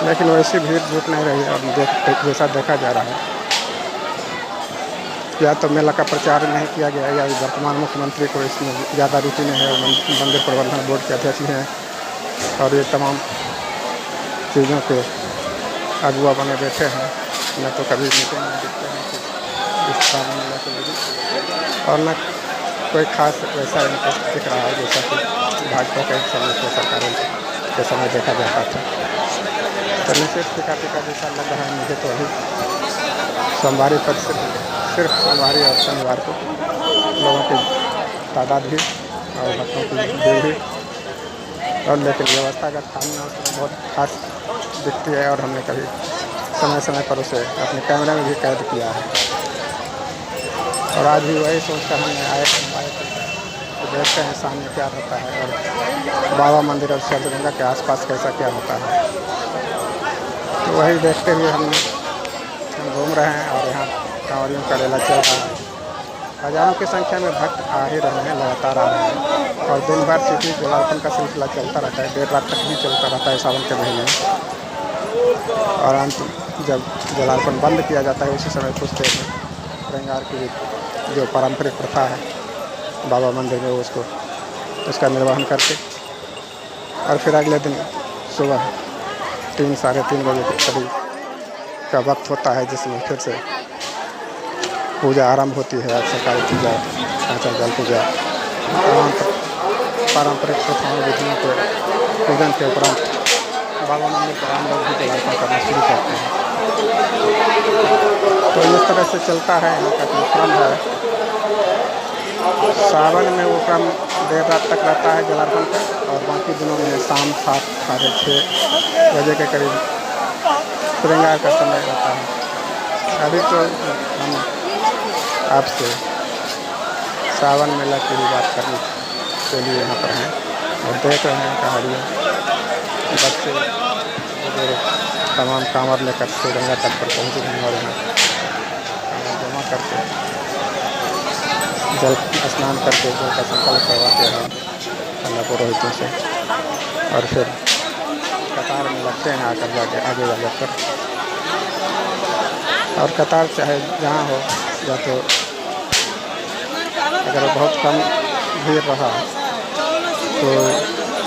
लेकिन वैसी भीड़ जुट नहीं रही है। और जैसा देखा जा रहा है, या तो मेला का प्रचार नहीं किया गया या वर्तमान मुख्यमंत्री को इसमें ज़्यादा रुचि नहीं है। मंदिर प्रबंधन बोर्ड के अध्यक्ष हैं और ये तमाम चीज़ों के अगुआ बने बैठे हैं। न तो कभी मीटिंग में दिखते हैं कि इस कारण मेला के लिए, और न कोई खास वैसा इनको दिख रहा है जैसा कि भाजपा के समय के सरकारों के समय देखा जाता था। तो निश्चित टिका जैसा लग रहा है मुझे तो अभी सोमवारी पर सिर्फ सोमवारी और शनिवार को लोगों की तादाद भी और भक्तों की भीड़ भी, और लेकिन व्यवस्था अगर सामने उसमें बहुत खास दिखती है। और हमने कभी समय समय पर उसे अपने कैमरे में भी कैद किया है। और आज भी वही सोचकर हमने आए तो देखते हैं सामने क्या होता है और बाबा मंदिर और शरदगंगा के आसपास कैसा क्या होता है। तो वही देखते हुए हम घूम रहे हैं और यहाँ कांवरियों का रेला चल रहा है। हज़ारों की संख्या में भक्त आ ही रहे हैं, लगातार आ रहे हैं। और दिन भर सिटी जलार्पण का सिलसिला चलता रहता है, देर रात तक भी चलता रहता है सावन के महीने में। और अंत जब जलार्पण बंद किया जाता है उसी समय कुछ देर में श्रृंगार की जो पारंपरिक प्रथा है बाबा मंदिर में उसका निर्वहन करके और फिर अगले दिन सुबह 3 साढ़े 3 बजे के करीब का वक्त होता है जिसमें फिर से पूजा आरंभ होती है। सरकारी पूजा, आचार जल पूजा, तमाम पारंपरिक प्रथाओं विधियों के पूजन के उपरांत बाबा मंदिर पर आम लोग भी जलार्पण करना शुरू करते हैं। तो इस तरह से चलता है यहाँ का जो क्रम है। सावन में वो क्रम देर रात तक रहता है जलार्पण का, और बाकी दिनों में शाम 7 साढ़े 6 बजे के करीब श्रृंगार का समय रहता है। अभी तो हम आपसे सावन मेला की भी बात करने के लिए यहाँ पर हैं और देख रहे हैं कहाड़ियाँ, बच्चे बुजुर्ग तमाम कांवर लेकर श्रीगंगा तट पर पहुँच गए और यहाँ कांवर जमा करके जल स्नान करके जल का संकल्प करवाते हैं अन्य पुरोहितों से, और फिर कतार में लगते हैं आकर जाके आगे जाकर। और कतार चाहे जहाँ हो, या तो अगर बहुत कम भीड़ रहा तो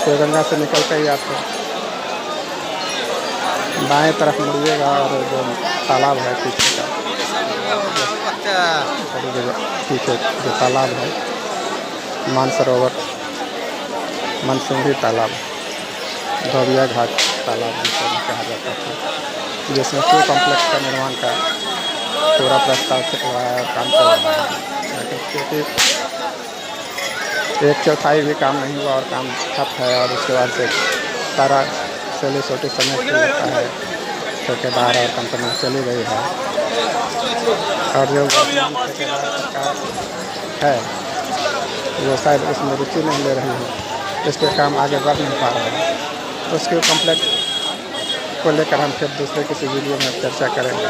श्रीगंगा से निकलते ही आपको बाएं तरफ मुड़िएगा और जो तालाब है पीछे का, पीछे जो तालाब है मानसरोवर मनसिंघी तालाब, धोबिया घाट तालाब जिसे कहा जाता था, जिसमें क्यू कॉम्प्लेक्स का निर्माण का पूरा प्रस्ताव से हुआ है और काम चल रहा है। लेकिन क्योंकि 1/4 भी काम नहीं हुआ और काम ठप है, और उसके बाद से सारा सेली सोटी समय से लगता है ठेकेदार और कंपनी चली गई है। और जो ठेकेदार सरकार है वो शायद उसमें रुचि नहीं ले रही है, इस पर काम आगे बढ़ नहीं पा रहा है। तो उसके कॉम्प्लेक्स को लेकर हम फिर दूसरे किसी वीडियो में चर्चा करेंगे।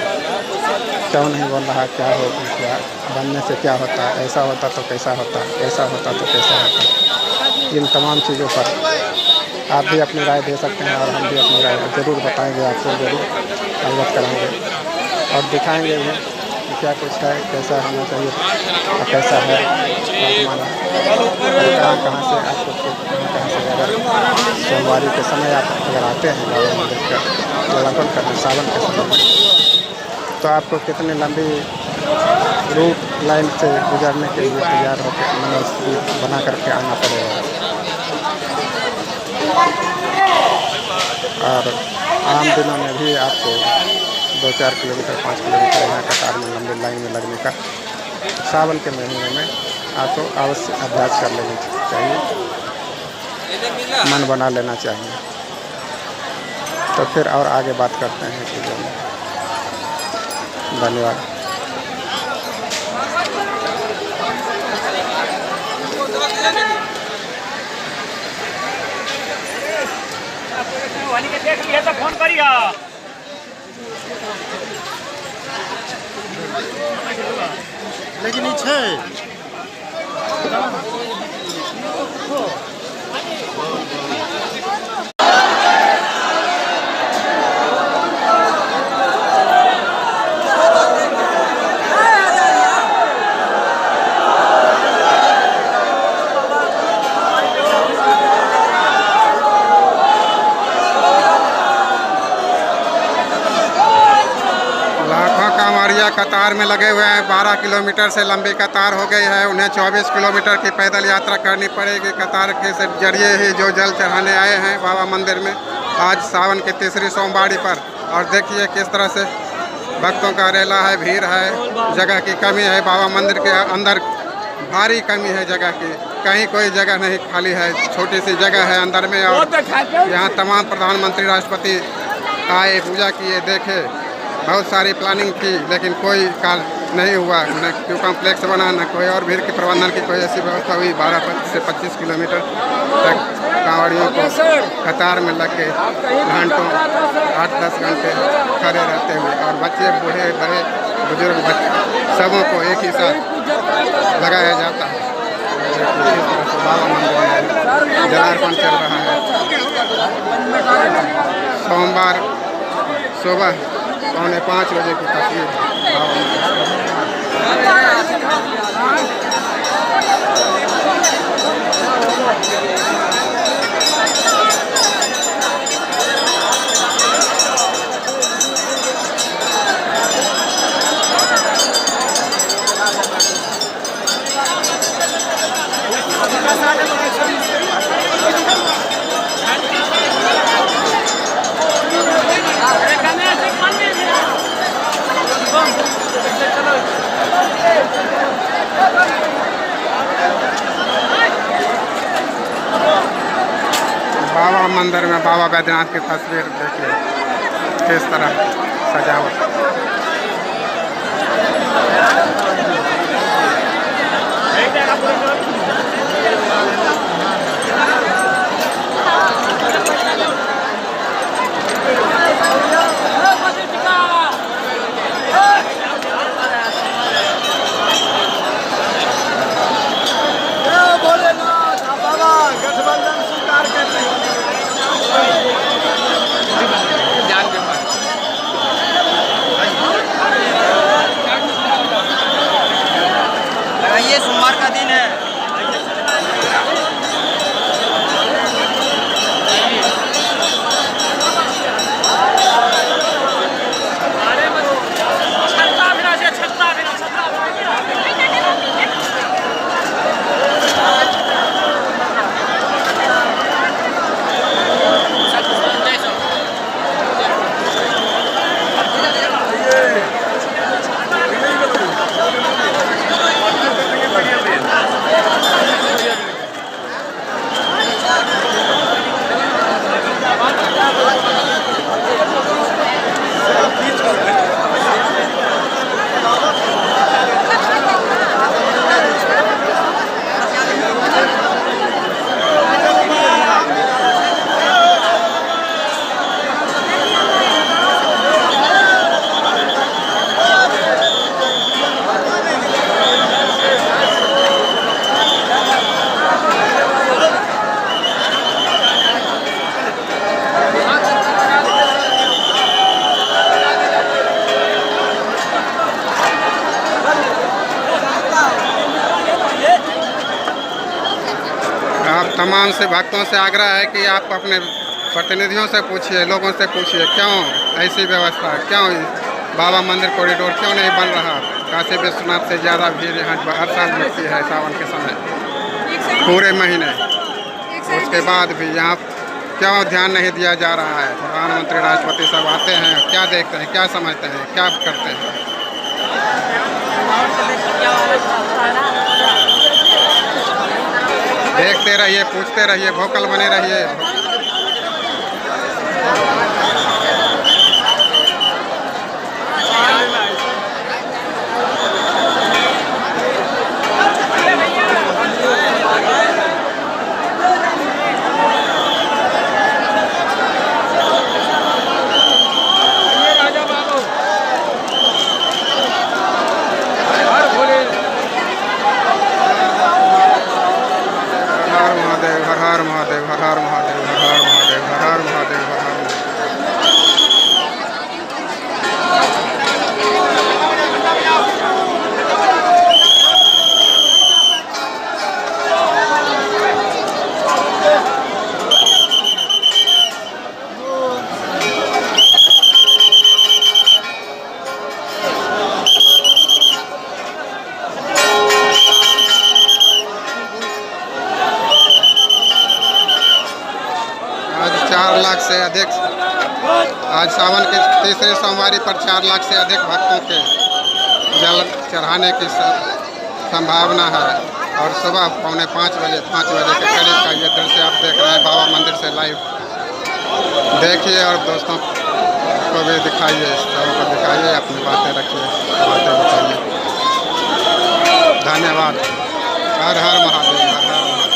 क्यों नहीं बन रहा, क्या हो, क्या बनने से क्या होता, ऐसा होता तो कैसा होता, ऐसा होता तो कैसा होता। इन तमाम चीज़ों पर आप भी अपनी राय दे सकते हैं और हम भी अपनी राय ज़रूर बताएंगे, आपको ज़रूर अवगत कराएंगे और दिखाएंगे भी कि क्या कुछ है, कैसा होना चाहिए और कैसा है वर्तमान में, कहाँ से आपको कहाँ से अगर सोमवारी के समय आप अगर आते हैं बाबा मंदिर का जलार्पण करने सावन के समय, तो आपको कितनी लंबी रूट लाइन से गुजरने के लिए तैयार होकर मनोस्थिति बना करके आना पड़ेगा। और आम दिनों में भी आपको 2-4 किलोमीटर 5 किलोमीटर यहाँ कतार में लंबी लाइन में लगने का सावन के महीने में आपको अवश्य अभ्यास कर लेना चाहिए, मन बना लेना चाहिए। तो फिर और आगे बात करते हैं चीज़ों में। धन्यवाद। फोन करिया लेकिन कतार में लगे हुए हैं। 12 किलोमीटर से लंबी कतार हो गई है। उन्हें 24 किलोमीटर की पैदल यात्रा करनी पड़ेगी। कतार के से जरिए ही जो जल चढ़ाने आए हैं बाबा मंदिर में आज सावन की तीसरी सोमवारी पर। और देखिए किस तरह से भक्तों का रेला है, भीड़ है, जगह की कमी है। बाबा मंदिर के अंदर भारी कमी है जगह की, कहीं कोई जगह नहीं खाली है, छोटी सी जगह है अंदर में। और यहाँ तमाम प्रधानमंत्री राष्ट्रपति आए, पूजा किए, देखे, बहुत सारी प्लानिंग की, लेकिन कोई कार्य नहीं हुआ। न क्यों कॉम्प्लेक्स बना, न कोई और भीड़ के प्रबंधन की कोई ऐसी व्यवस्था हुई। 12 से 25 किलोमीटर तक कांवड़ियों को कतार में लग के घंटों 8-10 घंटे खड़े रहते हुए, और बच्चे, बूढ़े, बड़े, बुजुर्ग, सबों को एक ही साथ लगाया जाता है। बाबा मंदिर में जलार्पण चल रहा है। सोमवार सुबह 4:45 बजे की तस्वीर बाबा मंदिर में बाबा बैद्यनाथ की तस्वीर देखिए किस तरह सजावट। ये सोमवार का दिन है। तमाम से भक्तों से आग्रह है कि आप अपने प्रतिनिधियों से पूछिए, लोगों से पूछिए क्यों ऐसी व्यवस्था, क्यों बाबा मंदिर कॉरिडोर क्यों नहीं बन रहा। काशी विश्वनाथ से ज़्यादा भीड़ यहाँ हर साल मिलती है सावन के समय पूरे महीने। उसके बाद भी यहाँ क्यों ध्यान नहीं दिया जा रहा है। प्रधानमंत्री राष्ट्रपति सब आते हैं, क्या देखते हैं, क्या समझते हैं, क्या करते हैं। देखते रहिए, पूछते रहिए, वोकल बने रहिए। हर हर महादेव, हर हर महादेव, हर हर महादेव। 4 लाख से अधिक, आज सावन के तीसरे सोमवारी पर 4 लाख से अधिक भक्तों के जल चढ़ाने की संभावना है। और सुबह 4:45 बजे 5 बजे के करीब का ये दृश्य आप देख रहे हैं बाबा मंदिर से लाइव। देखिए और दोस्तों को भी दिखाइए, सबों को दिखाइए, अपनी बातें रखिए, बातें बताइए। धन्यवाद। हर हर महादेव, हर हर महादेव।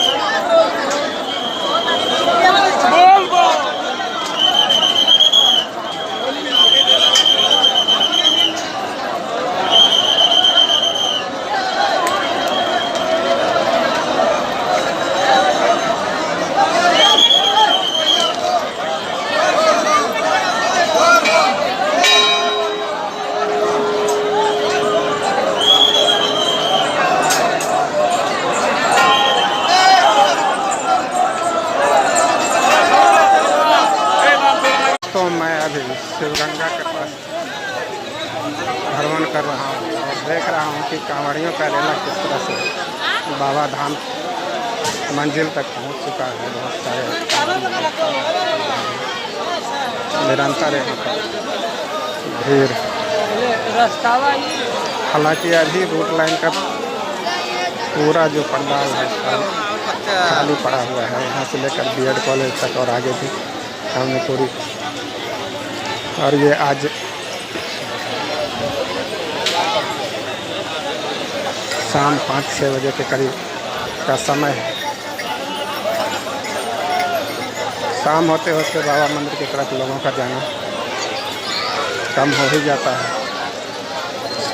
तो मैं अभी शिवगंगा के पास भ्रमण कर रहा हूँ और देख रहा हूँ कि कांवड़ियों का रेला किस तरह से बाबा धाम मंजिल तक पहुँच चुका है। बहुत सारे निरंतर यहाँ पर भीड़। हालांकि अभी रूट लाइन का पूरा जो पंडाल है खाली पड़ा हुआ है। यहाँ से लेकर BED कॉलेज तक और आगे भी हमने पूरी। और ये आज शाम 5-6 बजे के करीब का समय है। शाम होते होते बाबा मंदिर की तरफ लोगों का जाना कम हो ही जाता है,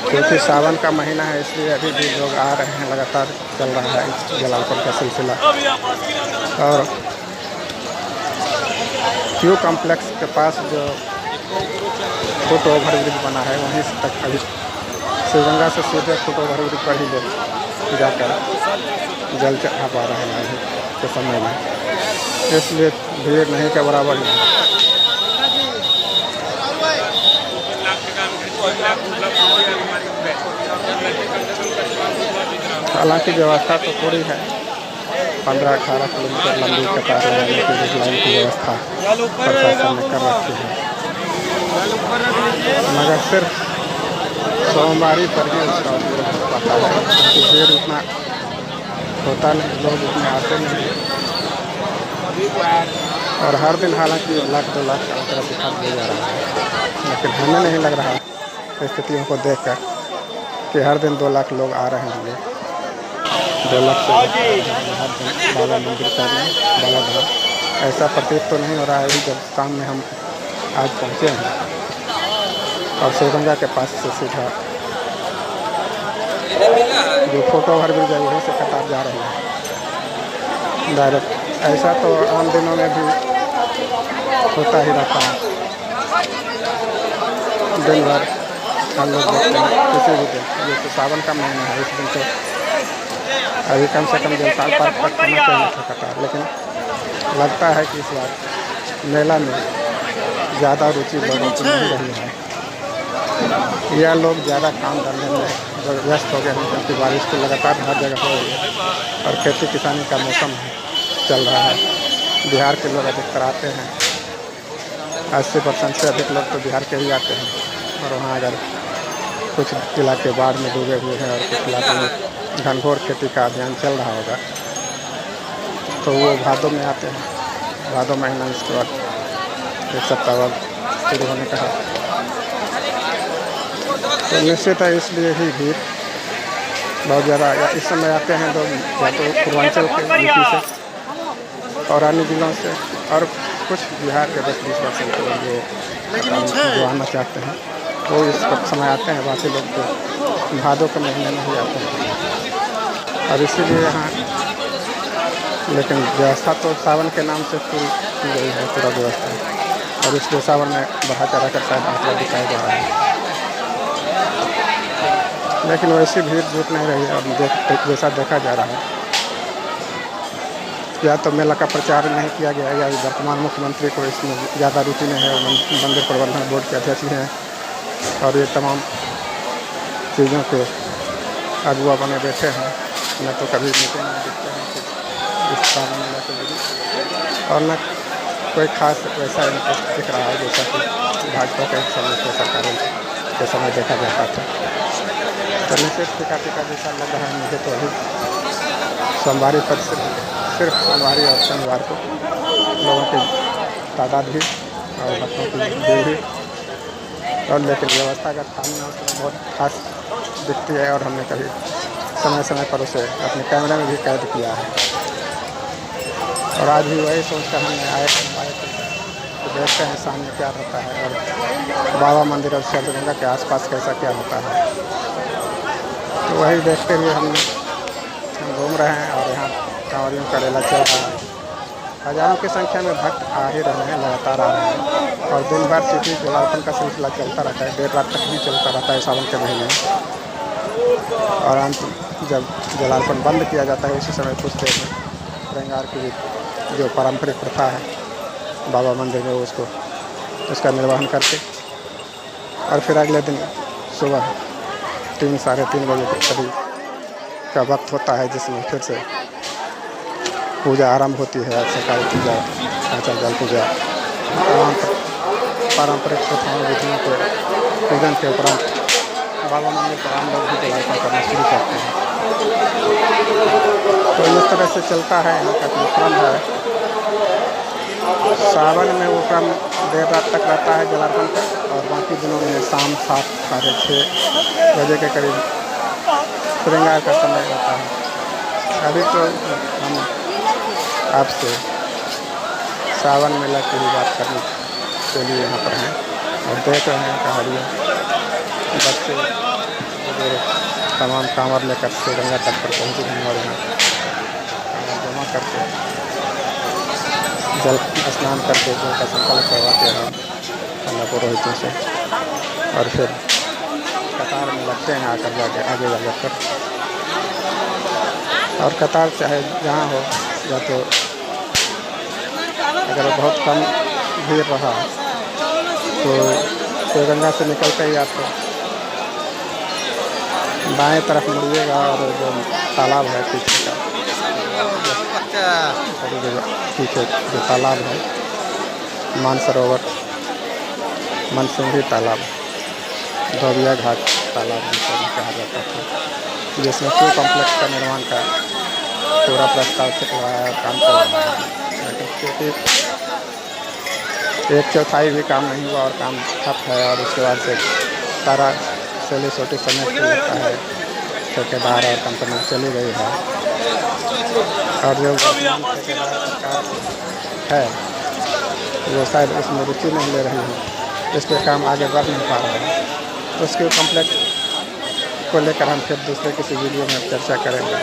क्योंकि सावन का महीना है, इसलिए अभी भी लोग आ रहे हैं। लगातार चल रहा है जलालपुर का सिलसिला। और क्यू कॉम्प्लेक्स के पास जो फुट ओवर ब्रिज बना है वहीं से तक अभी शिवगंगा से सीधे फुट ओवर ब्रिज पर ही लोग जाकर जल चढ़ा पा रहे हैं अभी के समय में, इसलिए भीड़ नहीं के बराबर ही है। हालांकि व्यवस्था तो पूरी है, 15-18 किलोमीटर लंबी कतार लगाने की लाइन की व्यवस्था प्रशासन ने कर रखी है। मगर सिर्फ सोमवारी पर ही उसका उपयोग हो पाता है, क्योंकि भीड़ उतना होता नहीं, लोग उतने आते नहीं। और हर दिन हालांकि 1 लाख 2 लाख का आंकड़ा दिखा दिया जा रहा है, लेकिन हमें नहीं लग रहा स्थितियों को देखकर कि हर दिन 2 लाख लोग आ रहे होंगे। 2 लाख से हर दिन बाबा मंदिर करने, बाबा धाम ऐसा प्रतीत तो नहीं हो रहा है। अभी जब शाम में हम आज पहुँचे हैं और शिवगंगा के पास से सीधा जो फुट ओवर ब्रिज है वहीं से कतार जा रही है डायरेक्ट। ऐसा तो आम दिनों में भी होता ही रहता है, दिन भर हम लोग देखते हैं किसी भी दिन। जैसे सावन का महीना है, इस दिन तो अभी कम से कम जलपाल पार्क तक पहुँच गया था कतार, लेकिन लगता है कि इस बार मेला में ज़्यादा रुचि लोगों की नहीं रही है। यह लोग ज़्यादा काम धंधे में व्यस्त हो गए हैं, क्योंकि बारिश तो लगातार हर जगह हो रही है और खेती किसानी का मौसम चल रहा है। बिहार के लोग अधिकतर आते हैं, 80% से अधिक लोग तो बिहार के ही आते हैं। और वहाँ अगर कुछ इलाके बाढ़ में डूबे हुए हैं और कुछ इलाकों में घनघोर खेती का अभियान चल रहा होगा, तो वो भादों में आते हैं। भादों महीना इसके बाद 1 सप्ताह बाद शुरू होने का है, तो निश्चित है इसलिए ही भीड़ बहुत ज़्यादा इस समय आते हैं लोग, या तो पूर्वांचल के यूपी से और अन्य जिलों से, और कुछ बिहार के 10-20% लोग जो आना चाहते हैं वो इस समय आते हैं। बाकी लोग तो भादों के महीने में ही आते हैं। और इसीलिए यहाँ लेकिन व्यवस्था तो सावन के नाम से पूरी की गई है, पूरा व्यवस्था, और इसलिए सावन में बढ़ा चढ़ा कर शायद आंकड़ा दिखाया जा रहा है। लेकिन वैसी भीड़ जुट नहीं रही है। और जैसा देखा जा रहा है, या तो मेला का प्रचार नहीं किया गया, या वर्तमान मुख्यमंत्री को इसमें ज़्यादा रुचि नहीं है। मंदिर प्रबंधन बोर्ड के अध्यक्ष हैं और ये तमाम चीज़ों के अगुआ बने बैठे हैं, न तो कभी मीटिंग में दिखते हैं इस मेला के लिए, और न कोई खास वैसा इंटरेस्ट दिख रहा है जैसा कि भाजपा के समय के सरकारों के समय देखा जाता था। तो निश्चित टीका टीका जैसा लग रहा है मुझे तो अभी सोमवारी पर सिर्फ सोमवारी और शनिवार को लोगों की तादाद भी और भक्तों की भीड़ भी, और लेकिन व्यवस्थागत काम में उसमें बहुत खास दिखती है और हमने कभी समय समय पर उसे अपने कैमरे में भी कैद किया है। और आज भी वही सोचकर हमने आए तो देखते हैं सामने क्या होता है और बाबा मंदिर और शैलगंगा के आसपास कैसा क्या होता है। तो वही देखते हुए हम घूम रहे हैं और यहाँ कांवरियों का रेला चल रहा है। हज़ारों की संख्या में भक्त आ ही रहे हैं, लगातार आ रहे हैं और दिन भर सिटी जलार्पण का सिलसिला चलता रहता है। देर रात तक भी चलता रहता है सावन के महीने में, और अंत जब जलार्पण बंद किया जाता है उसी समय कुछ देर में श्रृंगार की जो पारंपरिक प्रथा है बाबा मंदिर में उसका निर्वहन करके और फिर अगले दिन सुबह 3 साढ़े 3 बजे के करीब का वक्त होता है जिसमें फिर से पूजा आरंभ होती है। सरकारी पूजा, कांचा जल पूजा, पारंपरिक प्रथाओं विधियों के पूजन के उपरांत बाबा मंदिर पर आम लोग भी जलार्पण करना शुरू करते हैं। तो इस तरह से चलता है यहाँ का क्रम है। सावन में वो क्रम देर रात तक रहता है जलार्पण का, और बाकी दिनों में शाम 7 साढ़े 6 बजे के करीब श्रृंगार का समय होता है। अभी तो हम आपसे सावन मेला की ही बात करने के लिए यहाँ पर हैं और देख रहे हैं कहानियाँ बच्चे बुजुर्ग तमाम कांवर लेकर श्रीगंगा तट पर पहुँच गए और यहाँ कांवर जमा करके जल स्नान करके जल का संकल्प करवाते हैं अन्ना पुरोहितों से, और फिर कतार में लगते हैं आकर आगे जाकर। और कतार चाहे जहाँ हो, या तो अगर बहुत कम भीड़ रहा तो श्रीगंगा से निकलते ही आपको बाएं तरफ मुड़िएगा और जो तालाब है पीछे का, पीछे जो तालाब है मानसरोवर मनसिंघी तालाब, धोबिया घाट तालाब जिसे भी कहा जाता था, जिसमें क्यू कॉम्प्लेक्स का निर्माण का पूरा प्रस्ताव काम चल रहा है। लेकिन क्योंकि 1/4 भी काम नहीं हुआ और काम ठप है, और उसके बाद से सारा सेली सोटी समेट के लगता है ठेकेदार और कंपनी चली गई है, और जो वर्तमान ठेकेदार सरकार है वो शायद उसमें रुचि नहीं ले रही है, इस पर काम आगे बढ़ नहीं पा रहा है। तो उसके कॉम्प्लेक्स को लेकर हम फिर दूसरे किसी वीडियो में चर्चा करेंगे।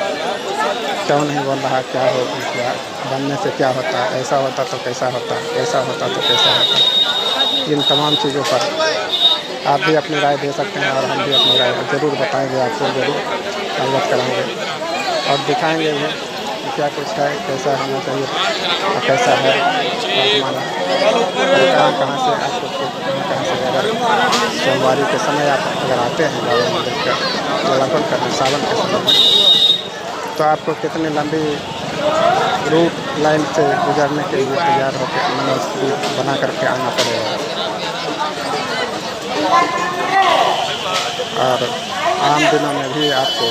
क्यों नहीं बन रहा, क्या हो, क्या बनने से क्या होता, ऐसा होता तो कैसा होता, ऐसा होता तो कैसा होता। इन तमाम चीज़ों पर आप भी अपनी राय दे सकते हैं और हम भी अपनी राय ज़रूर बताएंगे, आपको ज़रूर अवगत कराएंगे और दिखाएंगे भी कि क्या कुछ है, कैसा होना चाहिए और कैसा है वर्तमान, कहाँ से आपको कहाँ से अगर सोमवारी के समय आप अगर आते हैं बाबा मंदिर का जलार्पण करने सावन के समय, तो आपको कितनी लंबी रूट लाइन से गुजरने के लिए तैयार होकर मनोस्थिति बना करके आना पड़ेगा। और आम दिनों में भी आपको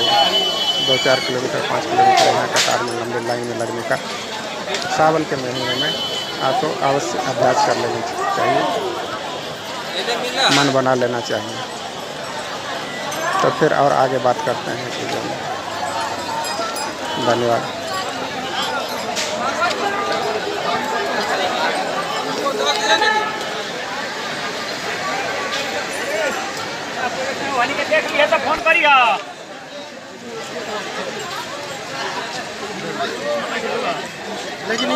2-4 किलोमीटर 5 किलोमीटर यहाँ कतार में लंबी लाइन में लगने का सावन के महीने में आपको अवश्य अभ्यास कर लेना चाहिए, मन बना लेना चाहिए। तो फिर और आगे बात करते हैं चीज़ों में। धन्यवाद। देख लिया तो फोन करिए। लेकिन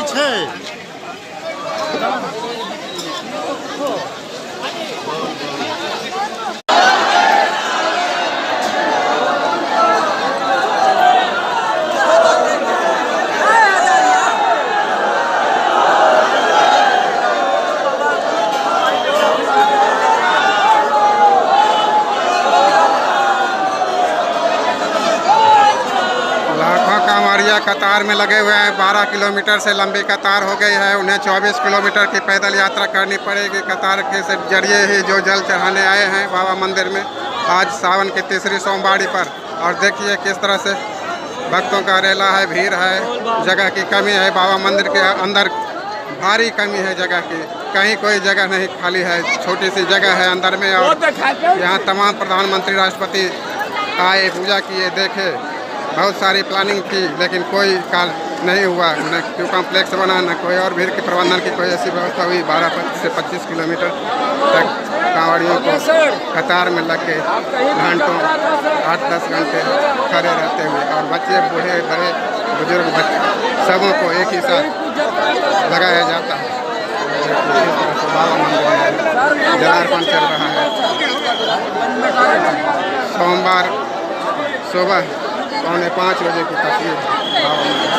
कतार में लगे हुए हैं। 12 किलोमीटर से लंबी कतार हो गई है। उन्हें 24 किलोमीटर की पैदल यात्रा करनी पड़ेगी। कतार के से जरिए ही जो जल चढ़ाने आए हैं बाबा मंदिर में आज सावन की तीसरी सोमवारी पर। और देखिए किस तरह से भक्तों का रेला है, भीड़ है, जगह की कमी है। बाबा मंदिर के अंदर भारी कमी है जगह की, कहीं कोई जगह नहीं खाली है। छोटी सी जगह है अंदर में और यहाँ तमाम प्रधानमंत्री राष्ट्रपति आए, पूजा किए, देखे, बहुत सारी प्लानिंग थी लेकिन कोई काल नहीं हुआ। न क्यों कॉम्प्लेक्स बना, न कोई और भीड़ के प्रबंधन की कोई ऐसी व्यवस्था हुई। 12 से 25 किलोमीटर तक कांवड़ियों को कतार में लग के घंटों 8-10 घंटे खड़े रहते हुए और बच्चे, बूढ़े, बड़े, बुजुर्ग, बच्चे सबों को एक ही साथ लगाया जाता है। बाबा मंदिर में जलार्पण चल रहा है। सोमवार सुबह 4:45 बजे की तस्वीर बाबा मंदिर।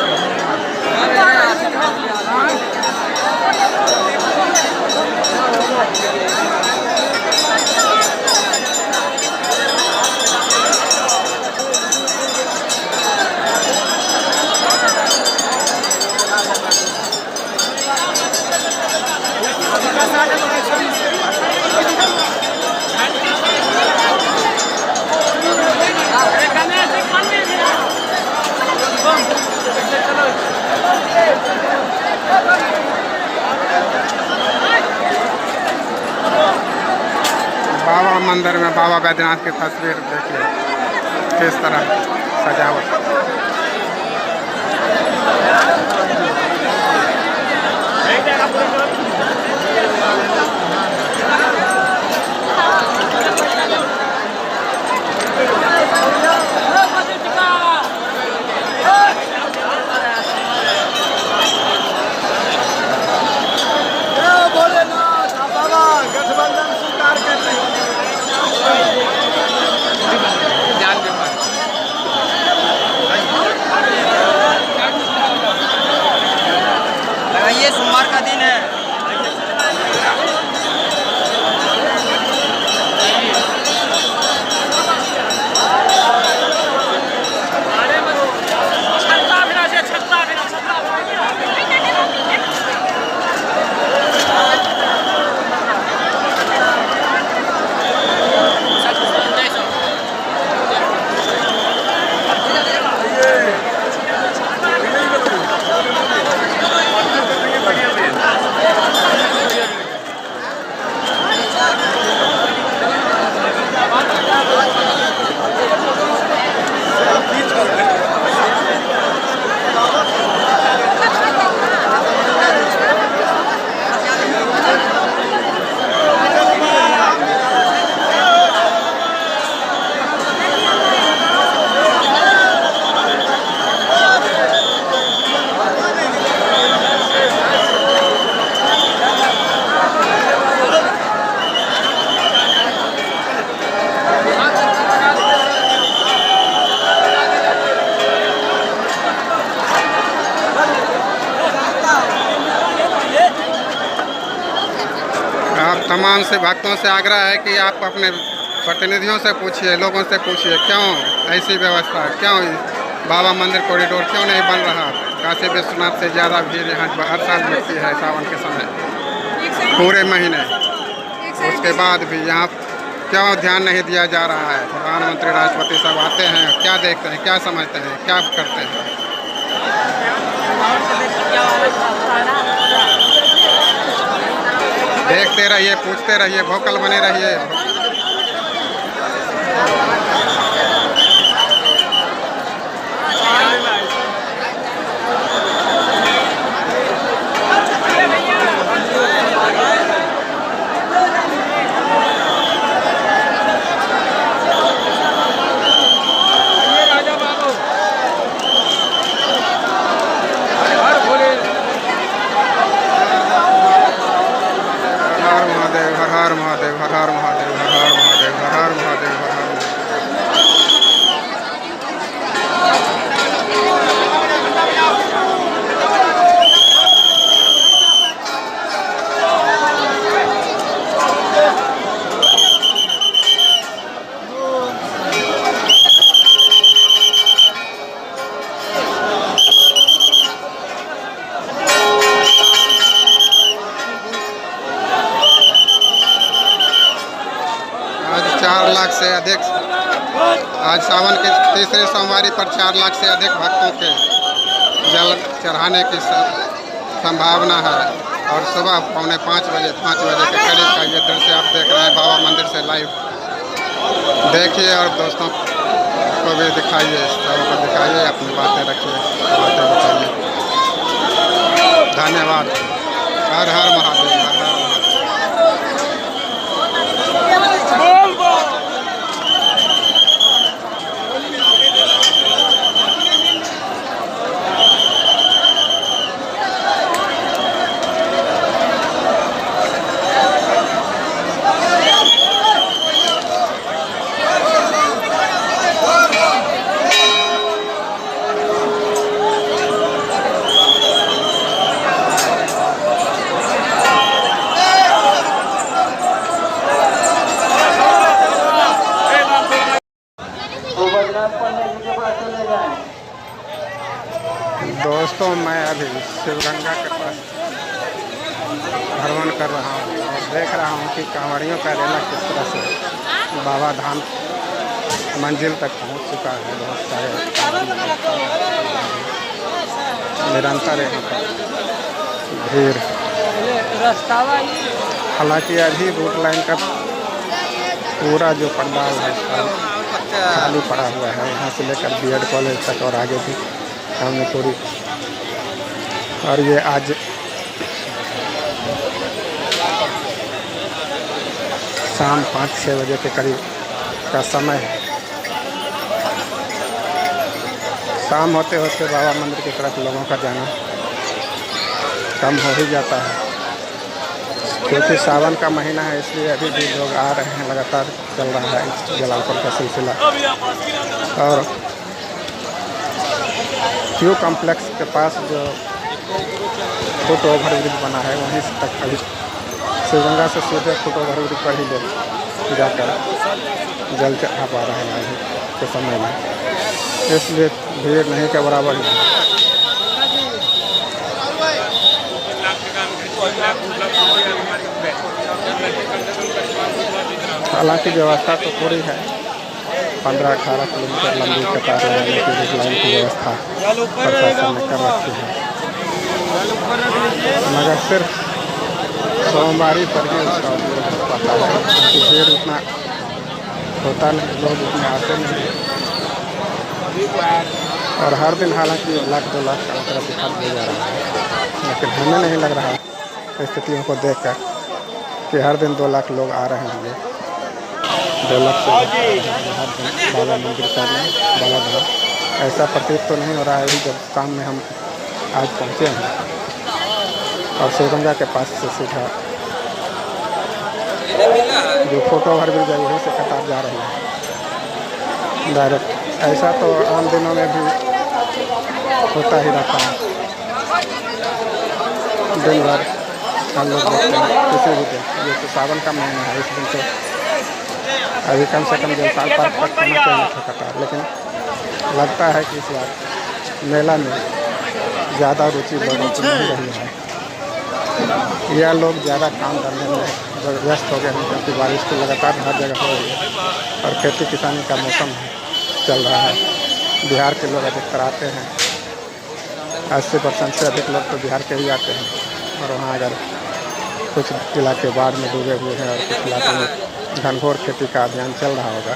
बाबा मंदिर में बाबा बैद्यनाथ की तस्वीर देखिए किस तरह सजावट। ये सोमवार का दिन है। तमाम से भक्तों से आग्रह है कि आप अपने प्रतिनिधियों से पूछिए, लोगों से पूछिए क्यों ऐसी व्यवस्था, क्यों बाबा मंदिर कॉरिडोर क्यों नहीं बन रहा। काशी विश्वनाथ से ज़्यादा भीड़ यहाँ हर साल मिलती है सावन के समय पूरे महीने। उसके बाद भी यहाँ क्यों ध्यान नहीं दिया जा रहा है। प्रधानमंत्री राष्ट्रपति सब आते हैं, क्या देखते हैं, क्या समझते हैं, क्या करते हैं। देखते रहिए, पूछते रहिए, वोकल बने रहिए। हर महादेव, हर हर महादेव, हर हर महादेव, हर हर महादेव, हर हर महादेव। 4 लाख से अधिक, आज सावन के तीसरे सोमवारी पर 4 लाख से अधिक भक्तों के जल चढ़ाने की संभावना है। और सुबह 4:45 बजे 5 बजे के करीब का ये दृश्य आप देख रहे हैं बाबा मंदिर से लाइव। देखिए और दोस्तों को भी दिखाइए, सबों को दिखाइए, अपनी बातें रखिए, बातें बताइए। धन्यवाद। हर हर महादेव, हर हर महादेव। दोस्तों मैं अभी शिवगंगा के पास भ्रमण कर रहा हूँ और देख रहा हूँ कि कांवड़ियों का रेला किस तरह से बाबा धाम मंजिल तक पहुँच चुका है। बहुत सारे निरंतर यहाँ पर भीड़। हालांकि अभी रूट लाइन का पूरा जो पंडाल है खाली पड़ा हुआ है, यहाँ से लेकर BED कॉलेज तक और आगे भी हमने पूरी। और ये आज शाम 5-6 बजे के करीब का समय है। शाम होते होते बाबा मंदिर की तरफ लोगों का जाना कम हो ही जाता है, क्योंकि सावन का महीना है, इसलिए अभी भी लोग आ रहे हैं। लगातार चल रहा है जलालपुर का सिलसिला। और क्यू कॉम्प्लेक्स के पास जो फुट ओवर ब्रिज बना है वहीं तक अभी शिवगंगा से सीधे फुट ओवर ब्रिज पर ही लोग जाकर जल चढ़ा पा रहे हैं अभी के समय में, इसलिए भीड़ नहीं के बराबर है। हालांकि व्यवस्था तो पूरी है, 15-18 किलोमीटर लंबी कतार लगाने की रूट लाइन की व्यवस्था प्रशासन ने कर रखी है, मगर सिर्फ सोमवारी पर ही उसका उपयोग हो पाता है, क्योंकि भीड़ उतना होता नहीं, लोग उतने आते नहीं। और हर दिन हालांकि 1 लाख 2 लाख का अंतर दिखा दिया जा रहा है, लेकिन हमें नहीं लग रहा स्थितियों को देखकर कि हर दिन 2 लाख लोग आ रहे होंगे। 2 लाख से हर दिन बाबा मंदिर करने बाबा धाम ऐसा प्रतीत तो नहीं हो रहा है। अभी जब शाम में हम आज पहुँचे हैं और शिवगंगा के पास से सीधा जो फोटो ओवर ब्रिज है वहीं से कतार जा रही है डायरेक्ट। ऐसा तो आम दिनों में भी होता ही रहता है, दिन भर हम लोग देखते हैं किसी भी दिन। ये तो सावन का महीना है, इस दिन तो अभी कम से कम जलसाल पार्क तक होना चाहिए था कतार, लेकिन लगता है कि इस बार मेला में ज़्यादा रुचि लोगों की नहीं रही है, या लोग ज़्यादा काम करने में व्यस्त हो गए हैं, क्योंकि बारिश तो लगातार हर जगह हो रही है और खेती किसानी का मौसम चल रहा है। बिहार के लोग अधिकतर आते हैं, 80% से अधिक लोग तो बिहार के ही आते हैं। और वहाँ अगर कुछ इलाके बाढ़ में डूबे हुए हैं और कुछ इलाकों में घनघोर खेती का अभियान चल रहा होगा,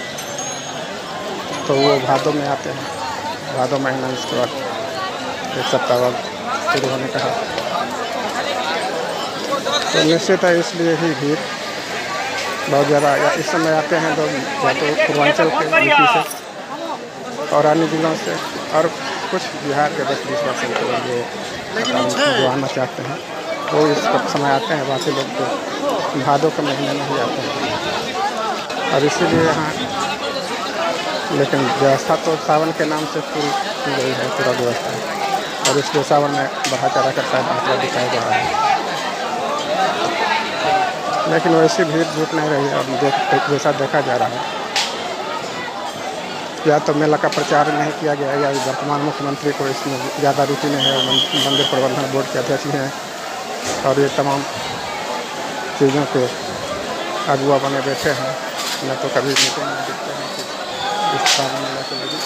तो वो भादों में आते हैं। भादों महीना इसके बाद 1 सप्ताह बाद शुरू होने का है, तो निश्चित है इसलिए ही भीड़ बहुत ज़्यादा इस समय आते हैं लोग, या तो पूर्वांचल के यूपी से और अन्य जिलों से, और कुछ बिहार के 10-20% लोग जो आना चाहते हैं वो इस समय आते हैं। बाकी लोग तो भादों के महीने में ही आते हैं। और इसीलिए यहाँ लेकिन व्यवस्था तो सावन के नाम से पूरी की गई है, पूरा व्यवस्था, और इसलिए सावन में बढ़ा चढ़ा कर शायद आंकड़ा दिखाया जा रहा है, लेकिन वैसी भीड़ जुट नहीं रही है। और जैसा देखा जा रहा है, या तो मेला का प्रचार नहीं किया गया, या वर्तमान मुख्यमंत्री को इसमें ज़्यादा रुचि नहीं है। मंदिर प्रबंधन बोर्ड के अध्यक्ष हैं और ये तमाम चीज़ों के अगुआ बने बैठे हैं, न तो कभी मीटिंग में दिखते हैं कि इस सावन मेला चलेगी,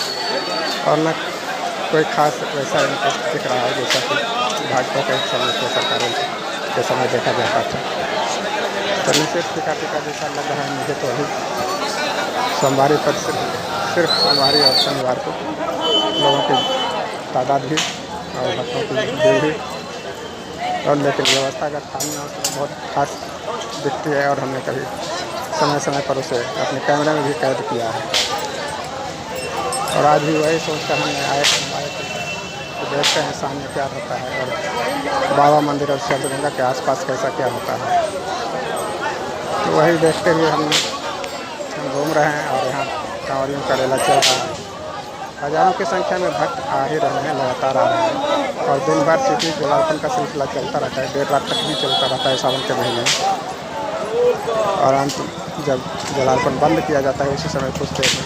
और न कोई खास वैसा इंटरेस्ट दिख रहा है जैसा कि भाजपा के समय के सरकारों के समय देखा जाता था। तो निश्चित टीका जैसा लग रहा है मुझे तो अभी सोमवारी पर सिर्फ सोमवारी और शनिवार को लोगों की तादाद भी और भक्तों की भीड़ भी, और लेकिन व्यवस्थागत खामियाँ उसमें बहुत खास दिखती है, और हमने कभी समय समय पर उसे अपने कैमरे में भी कैद किया है। और आज भी वही सोचकर हमने आए थे तो देखते हैं सामने क्या होता है, और बाबा मंदिर और शब्दगंगा के आसपास कैसा क्या होता है। तो वही देखते हुए हम घूम रहे हैं, और यहाँ कांवरियों का रेला चल रहा है। हजारों की संख्या में भक्त आ ही रहे हैं, लगातार आ रहे हैं, और दिन भर सिटी जलार्पण का सिलसिला चलता रहता है, देर रात तक भी चलता रहता है सावन के महीने में। और अंत जब जलार्पण बंद किया जाता है उसी समय कुछ देर में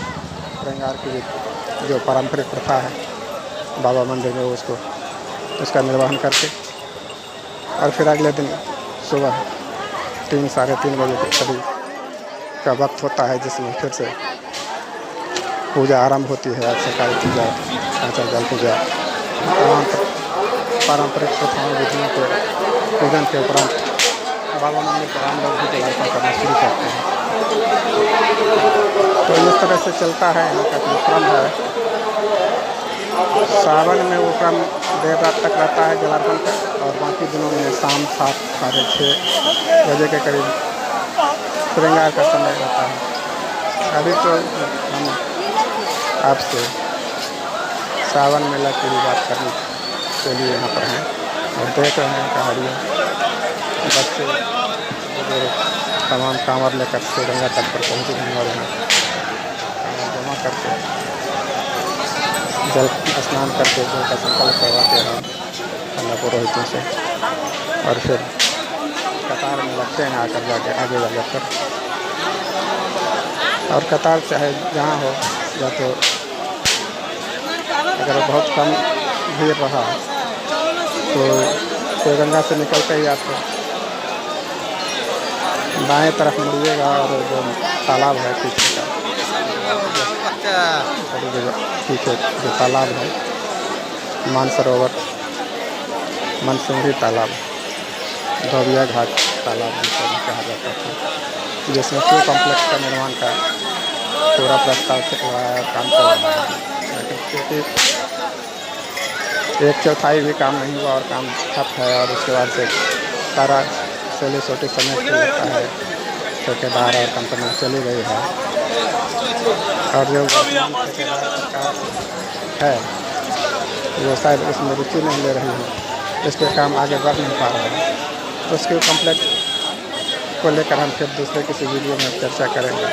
श्रृंगार की जो पारंपरिक प्रथा है बाबा मंदिर में उसका निर्वहन करके, और फिर अगले दिन सुबह 3 साढ़े 3 बजे के करीब का वक्त होता है जिसमें फिर से पूजा आरंभ होती है। सरकारी पूजा, कांचा जल पूजा, तमाम पारंपरिक प्रथाओं विधियों के पूजन के उपरांत बाबा मंदिर पर आम लोग भी जलार्पण करना शुरू करते हैं। तो इस तरह से चलता है यहाँ का जो क्रम है। सावन में वो क्रम देर रात तक रहता है जलार्पण का, और बाकी दिनों में शाम 7 साढ़े 6 बजे के करीब श्रृंगार का समय रहता है। अभी तो हम आपसे सावन मेला की भी बात करने के लिए यहाँ पर हैं, और देख रहे हैं कहाड़ियों बच्चे बुजुर्ग तमाम कांवर लेकर श्रीगंगा तट पर पहुँच गए हैं, और यहाँ कांवर जमा करके जल स्नान करके जल का संकल्प करवाते हैं अन्य पुरोहितों से, और फिर कतार में लगते हैं आकर जाके आगे जाकर। और कतार चाहे जहाँ हो, या तो अगर बहुत कम भीड़ रहा तो श्रीगंगा से निकलते ही आपको दाएं तरफ मुड़िएगा, और जो तालाब है पीछे का पीछे जो तालाब है मानसरोवर मनसिंघी तालाब, धोबिया घाट तालाब जिसे कहा जाता था, जिसमें क्यू कॉम्प्लेक्स का निर्माण का पूरा प्रस्ताव से काम चल रहा है, लेकिन क्योंकि 1/4 भी काम नहीं हुआ और काम ठप है, और उसके बाद से सारा सेली सोटी समय से लगता है, ठेकेदार और कंपनी चली गई है, और जो ठेकेदार सरकार है वो शायद इसमें रुचि नहीं ले रही है, इस पर काम आगे बढ़ नहीं पा रहा है। तो उसके कॉम्प्लेक्स को लेकर हम फिर दूसरे किसी वीडियो में चर्चा करेंगे,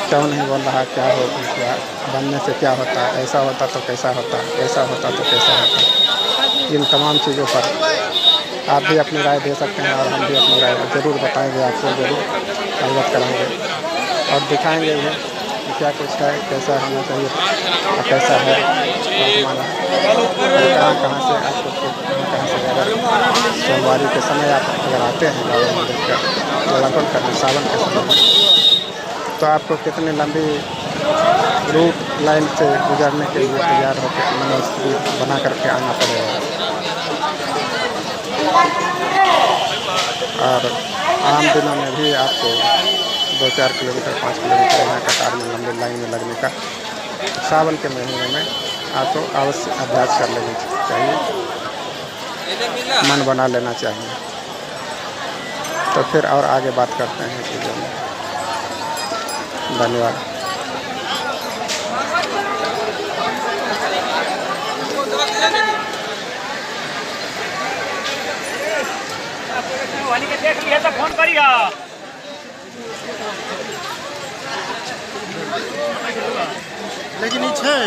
क्यों नहीं बन रहा, क्या हो, क्या बनने से क्या होता, ऐसा होता तो कैसा होता, ऐसा होता तो कैसा होता। इन तमाम चीज़ों पर आप भी अपनी राय दे सकते हैं, और हम भी अपनी राय ज़रूर बताएंगे, आपको ज़रूर अवगत कराएंगे, और दिखाएंगे भी कि क्या कुछ है, कैसा होना चाहिए और कैसा है वर्तमान, कहाँ से आपको कहाँ से अगर सोमवारी के समय आप अगर आते हैं बाबा मंदिर का जलार्पण करने सावन के समय में, तो आपको कितनी लंबी रूट लाइन से गुजरने के लिए तैयार होकर मनोस्थिति बना करके आना पड़ेगा। और आम दिनों में भी आपको 2-4 किलोमीटर 5 किलोमीटर यहाँ कतार में लंबी लाइन में लगने का सावन के महीने में आपको अवश्य अभ्यास कर लेना चाहिए, मन बना लेना चाहिए। तो फिर और आगे बात करते हैं चीज़ों में। धन्यवाद। देख लिया तो फोन करिए। लेकिन ई छै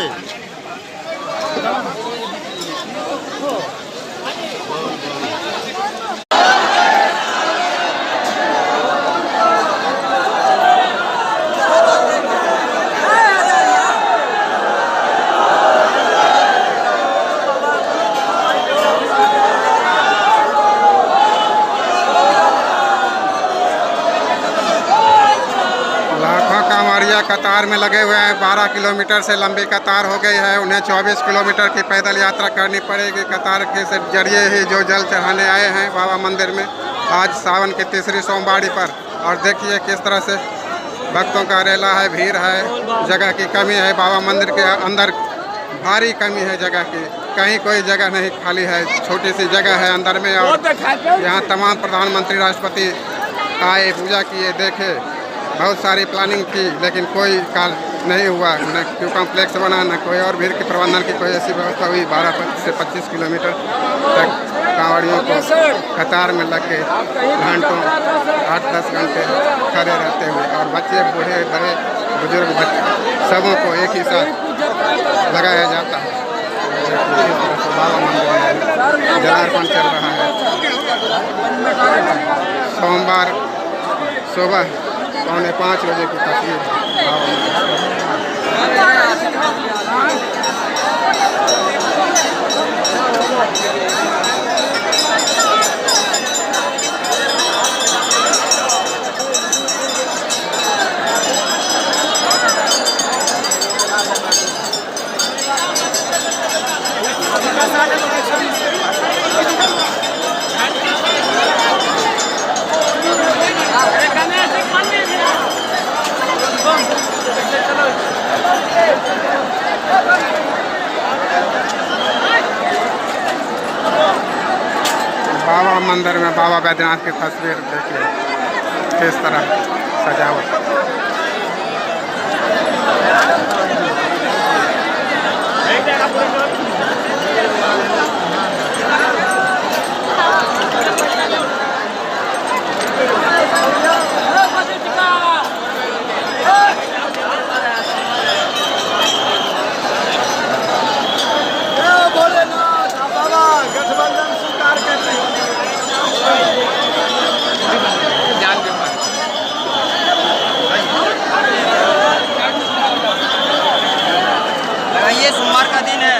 कतार में लगे हुए हैं। 12 किलोमीटर से लंबी कतार हो गई है। उन्हें 24 किलोमीटर की पैदल यात्रा करनी पड़ेगी। कतार के जरिए ही जो जल चढ़ाने आए हैं बाबा मंदिर में आज सावन की तीसरी सोमवारी पर। और देखिए किस तरह से भक्तों का रेला है, भीड़ है। जगह की कमी है, बाबा मंदिर के अंदर भारी कमी है जगह की। कहीं कोई जगह नहीं खाली है, छोटी सी जगह है अंदर में। और यहाँ तमाम प्रधानमंत्री राष्ट्रपति आए, पूजा किए, देखे, बहुत सारी प्लानिंग की, लेकिन कोई कार्य नहीं हुआ। न क्यों कॉम्प्लेक्स बना, न कोई और भीड़ के प्रबंधन की कोई ऐसी व्यवस्था हुई। 12 से 25 किलोमीटर तक कांवड़ियों को कतार में लग के घंटों 8-10 घंटे खड़े रहते हुए, और बच्चे, बूढ़े, बड़े, बुजुर्ग, बच्चे सबों को एक ही साथ लगाया जाता है। बाबा मंदिर में जलार्पण चल रहा है। सोमवार सुबह 4:45 बजे की तस्वीर। बाबा मंदिर में बाबा बैद्यनाथ की तस्वीर देखिए किस तरह सजावट। ये सोमवार का दिन है।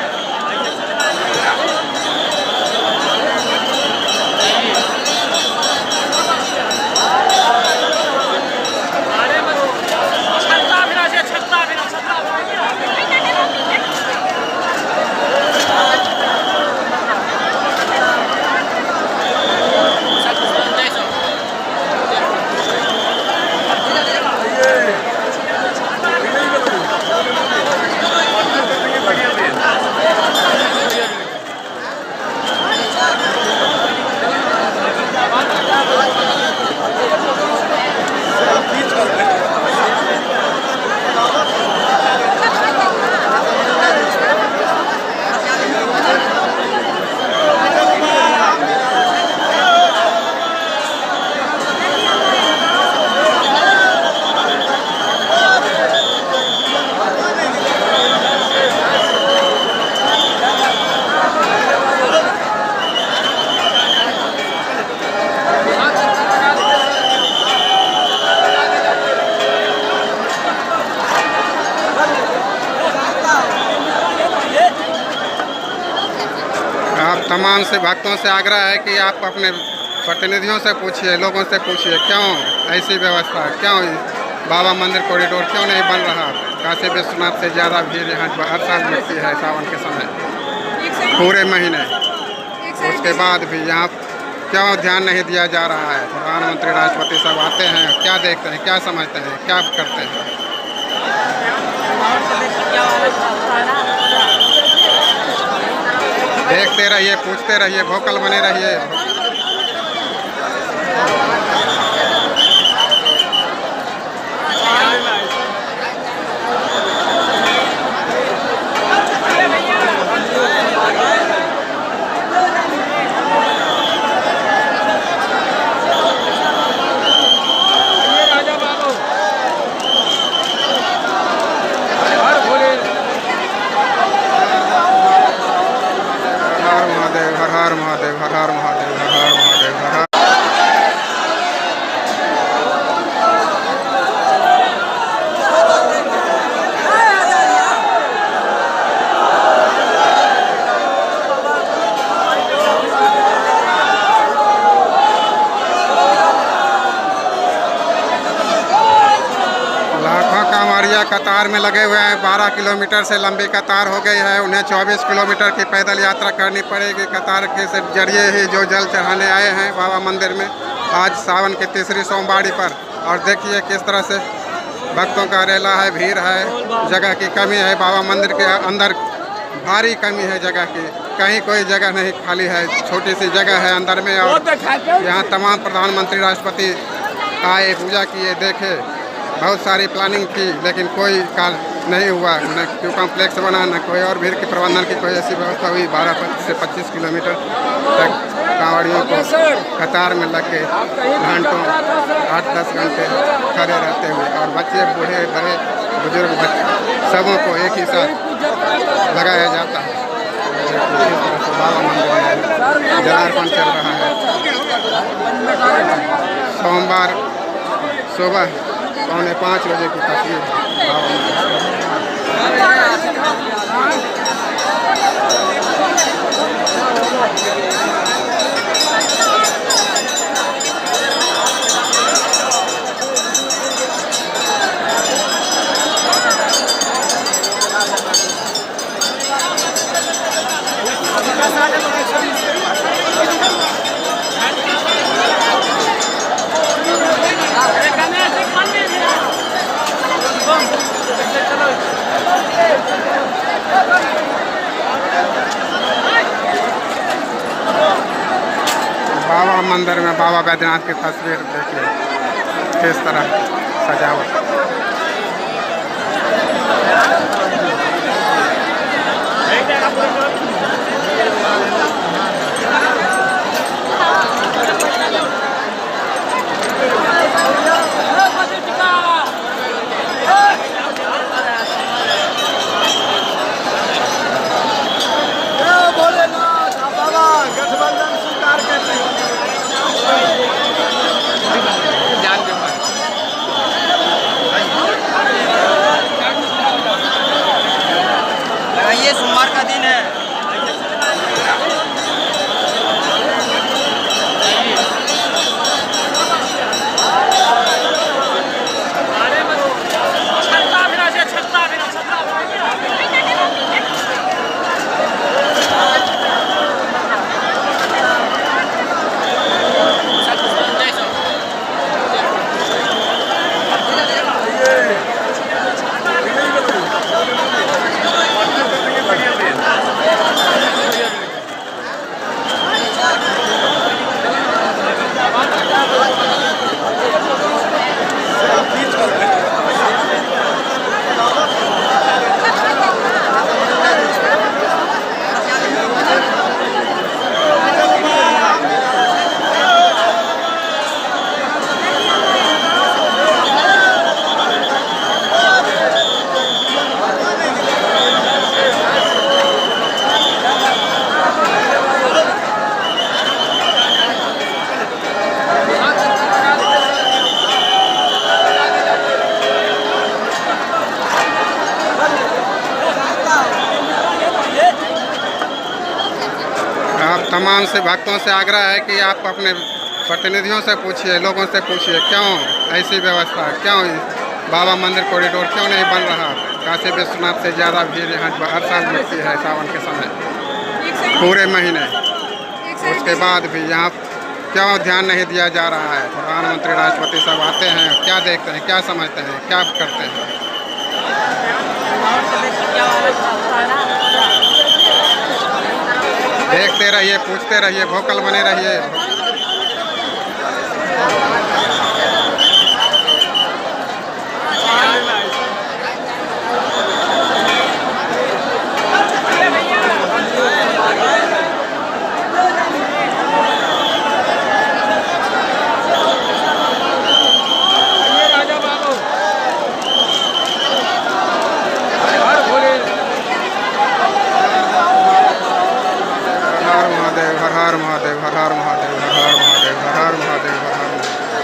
तमाम से भक्तों से आग्रह है कि आप अपने प्रतिनिधियों से पूछिए, लोगों से पूछिए क्यों ऐसी व्यवस्था, क्यों बाबा मंदिर कॉरिडोर क्यों नहीं बन रहा। काशी विश्वनाथ से ज़्यादा भीड़ यहाँ हर साल मिलती है सावन के समय पूरे महीने। उसके बाद भी यहाँ क्यों ध्यान नहीं दिया जा रहा है। प्रधानमंत्री राष्ट्रपति सब आते हैं, क्या देखते हैं, क्या समझते हैं, क्या करते हैं। देखते रहिए, पूछते रहिए, वोकल बने रहिए। हर हर महादेव, हर हर महादेव, हर हर महादेव, हर हर। भैया कतार में लगे हुए हैं। 12 किलोमीटर से लंबी कतार हो गई है। उन्हें 24 किलोमीटर की पैदल यात्रा करनी पड़ेगी। कतार के से जरिए ही जो जल चढ़ाने आए हैं बाबा मंदिर में आज सावन की तीसरी सोमवारी पर। और देखिए किस तरह से भक्तों का रेला है, भीड़ है। जगह की कमी है, बाबा मंदिर के अंदर भारी कमी है जगह की। कहीं कोई जगह नहीं खाली है, छोटी सी जगह है अंदर में। और यहाँ तमाम प्रधानमंत्री राष्ट्रपति आए, पूजा किए, देखे, बहुत सारी प्लानिंग की, लेकिन कोई काल नहीं हुआ। न क्यों कॉम्प्लेक्स बना, न कोई और भीड़ के प्रबंधन की कोई ऐसी व्यवस्था हुई। 12 से 25 किलोमीटर तक कांवड़ियों को कतार में लग के घंटों 8-10 घंटे खड़े रहते हुए, और बच्चे, बूढ़े, बड़े, बुजुर्ग, बच्चे सबों को एक ही साथ लगाया जाता है। बाबा मंदिर में जलार्पण चल रहा है। सोमवार सुबह 4:45 बजे की तस्वीर बाबा मंदिर। बाबा मंदिर में बाबा बैद्यनाथ की तस्वीर देखिए किस तरह सजावट। ये सोमवार का दिन है। तमाम से भक्तों से आग्रह है कि आप अपने प्रतिनिधियों से पूछिए, लोगों से पूछिए क्यों ऐसी व्यवस्था, क्यों बाबा मंदिर कॉरिडोर क्यों नहीं बन रहा। काशी विश्वनाथ से ज़्यादा भीड़ यहाँ हर साल लगती है सावन के समय पूरे महीने। उसके बाद भी यहाँ क्यों ध्यान नहीं दिया जा रहा है। प्रधानमंत्री राष्ट्रपति सब आते हैं, क्या देखते हैं, क्या समझते हैं, क्या करते हैं। देखते रहिए, पूछते रहिए, वोकल बने रहिए। हर हर महादेव, हर हर महादेव, हर हर महादेव, हर हर महादेव, हर हर महादेव।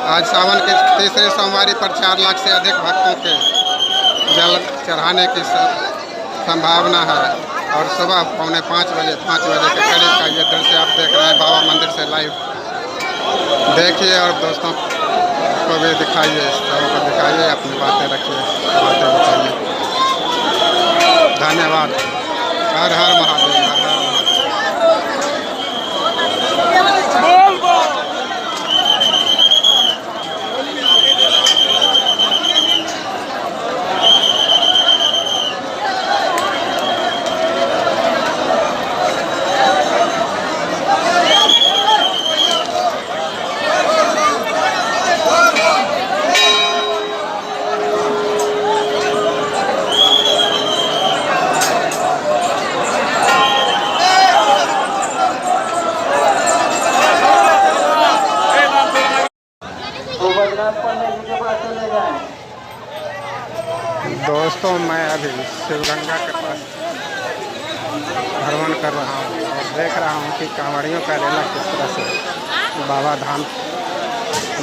आज सावन के तीसरे सोमवारी पर 4 लाख से अधिक भक्तों के जल चढ़ाने की संभावना है। और सुबह 4:45 बजे 5 बजे के करीब का ये दृश्य आप देख रहे हैं बाबा मंदिर से लाइव। देखिए और दोस्तों को भी दिखाइए, सबों को दिखाइए, अपनी बातें रखिए, बातें बताइए। धन्यवाद। हर हर महादेव, हर हर दोस्तों, मैं अभी शिवगंगा के पास भ्रमण कर रहा हूँ और देख रहा हूँ कि कांवड़ियों का रेला किस तरह से बाबा धाम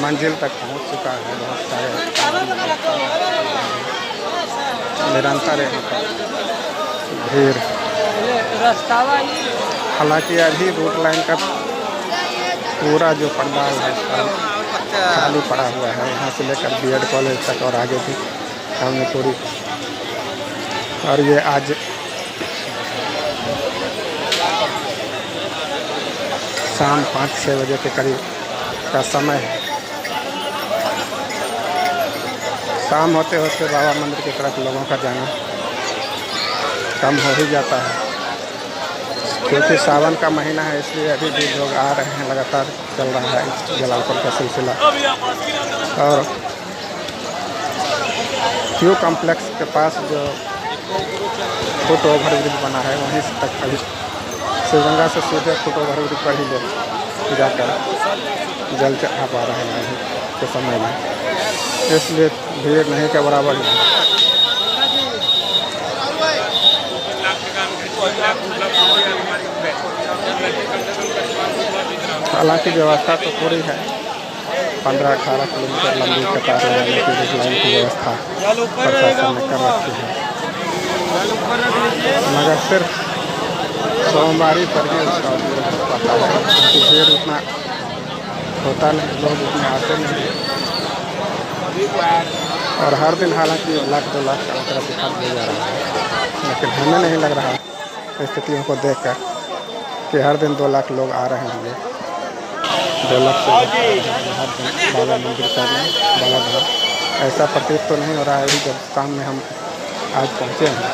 मंजिल तक पहुँच चुका है। बहुत सारे निरंतर यहाँ पर भीड़। हालांकि अभी रूट लाइन का पूरा जो पंडाल है खाली पड़ा हुआ है। यहाँ से लेकर BED कॉलेज तक और आगे भी हमने पूरी। और ये आज शाम 5-6 बजे के करीब का समय है। शाम होते होते बाबा मंदिर की तरफ लोगों का जाना कम हो ही जाता है, क्योंकि सावन का महीना है, इसलिए अभी भी लोग आ रहे हैं। लगातार चल रहा है जलालपुर का सिलसिला। और क्यू कॉम्प्लेक्स के पास जो फुट ओवर ब्रिज बना है वहीं तक अभी शिवगंगा से सीधे फुट ओवर ब्रिज पर ही लोग जाकर जल चढ़ा पा रहे हैं अभी के समय में, इसलिए भीड़ नहीं के बराबर है। हालांकि व्यवस्था तो पूरी है। 15-18 किलोमीटर लंबी कतार लगाने की लाइन की व्यवस्था प्रशासन ने कर रखी है, मगर सिर्फ सोमवारी पर ही उसका उपयोग हो पाता है, क्योंकि भीड़ उतना होता नहीं, लोग उतने आते नहीं। और हर दिन हालांकि 1 लाख 2 लाख का आंकड़ा दिखा दिया जा रहा है, लेकिन हमें नहीं लग रहा स्थितियों को देखकर कि हर दिन 2 लाख लोग आ रहे होंगे। 2 लाख से हर दिन बाबा मंदिर करने बाबा धाम ऐसा प्रतीत तो नहीं हो रहा है। जब शाम में हम आज पहुँचे हैं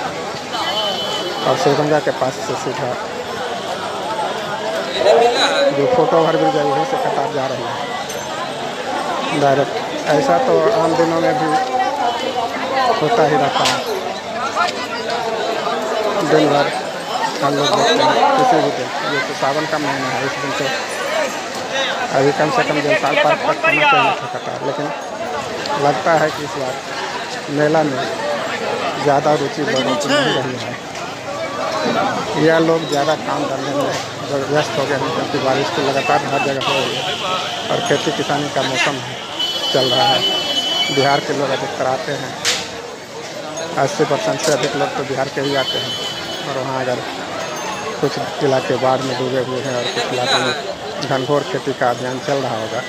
और शिवगंगा के पास से सीधा जो फोटो ओवर ब्रिज है वहीं से कतार जा रही है डायरेक्ट। ऐसा तो आम दिनों में भी होता ही रहता है, दिन भर हम लोग देखते हैं किसी भी दिन। ये तो सावन का महीना है, इस दिन तो अभी कम से कम 2 साल तक होना चाहिए था कतार, लेकिन लगता है कि इस बार मेला में ज़्यादा रुचि लोगों की नहीं रही है, या लोग ज़्यादा काम करने में व्यस्त हो गए हैं, क्योंकि बारिश की लगातार हर जगह हो रही है और खेती किसानी का मौसम चल रहा है। बिहार के लोग अधिकतर आते हैं, 80% से अधिक लोग तो बिहार के ही आते हैं। और वहाँ अगर कुछ इलाके बाढ़ में डूबे हुए हैं और कुछ इलाकों में घनघोर खेती का अभियान चल रहा होगा,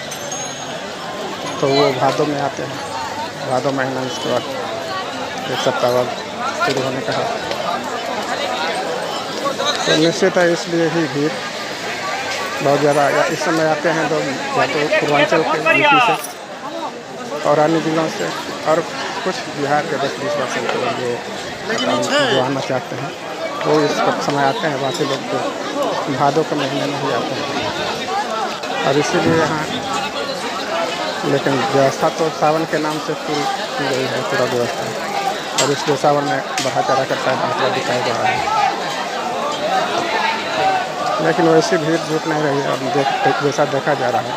तो वो भादों में आते हैं। भादों महीना इसके बाद 1 सप्ताह बाद शुरू होने का है, तो निश्चित है इसलिए ही भीड़ बहुत ज़्यादा इस समय आते हैं लोग, या तो पूर्वांचल के यूपी से और अन्य जिलों से, और कुछ बिहार के 10-20% लोग जो आना चाहते हैं वो इस समय आते हैं। बाकी लोग तो भादों के महीने में ही आते हैं। और इसीलिए यहाँ लेकिन व्यवस्था तो सावन के नाम से पूरी की गई है, पूरा व्यवस्था, और इसलिए सावन में बढ़ा चढ़ा कर शायद आंकड़ा दिखाया जा रहा है, लेकिन वैसी भीड़ जुट नहीं रही है। और जैसा देखा जा रहा है,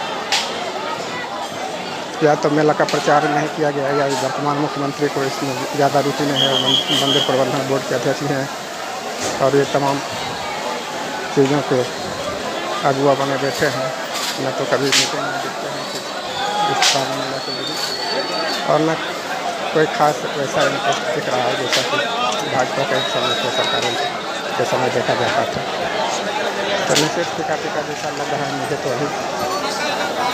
या तो मेला का प्रचार नहीं किया गया, या वर्तमान मुख्यमंत्री को इसमें ज़्यादा रुचि नहीं है। मंदिर प्रबंधन बोर्ड के अध्यक्ष हैं और ये तमाम चीज़ों के अगुआ बने बैठे हैं, न तो कभी मीटिंग में दिखते हैं, इस सावन मेला के लिए, और न कोई खास वैसा इंटरेस्ट दिख रहा है जैसा कि भाजपा के समय के सरकारों के समय देखा जाता था। तो निश्चित टिका जैसा लग रहा है मुझे तो अभी